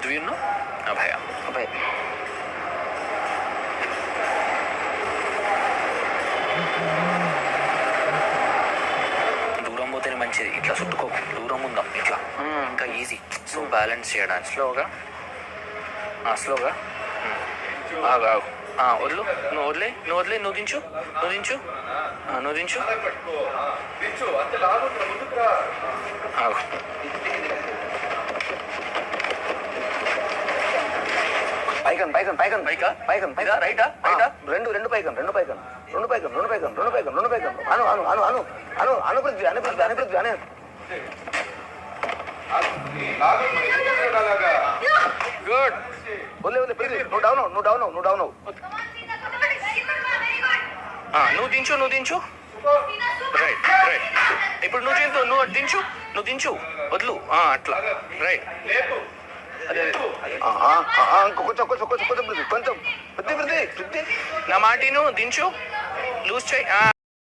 పృథ్వీ ఉన్ను అభయ. అబ్బాయి దూరం పోతేనే మంచిది, ఇట్లా చుట్టుకోకు, దూరం ఉందాం ఇట్లా ఇంకా ఈజీ. సో బ్యాలెన్స్ చేయడానికి స్లోగా స్లోగా ఆగు ఆగు వదిలు, నువ్వు వదిలే, నువ్వు వదిలే, నువ్వు దించు, నువ్వు దించు, నువ్వు దించు, ఆగు. పైకన్ పైకన్ పైకన్ బైకా పైకన్ ఇదా రైటా రైటా? రెండు పైకన్ రెండు పైకన్ రెండు పైకన్ రెండు పైకన్ రెండు పైకన్ రెండు పైకన్ అను అను అను అను అను అను పృథ్వీ అను పృథ్వీ అను పృథ్వీ అను గుడ్. వదిలే వదిలే పృథ్వీ నువ్వు డౌన్ నువ్వు డౌన్ నువ్వు డౌన్ నువ్వు దించు, నువ్వు దించు. Right right. ఇప్పుడు నువ్వు చేద్దావు, నువ్వు దించు, నువ్వు దించు, వదులు అట్లా. రైట్. కొంచెం కొంచెం కొంచెం కొంచెం పృథ్వీ కొంచెం పృథ్వీ పృథ్వీ పృథ్వీ నా మాటిను, దించు, లూజ్ చేయి.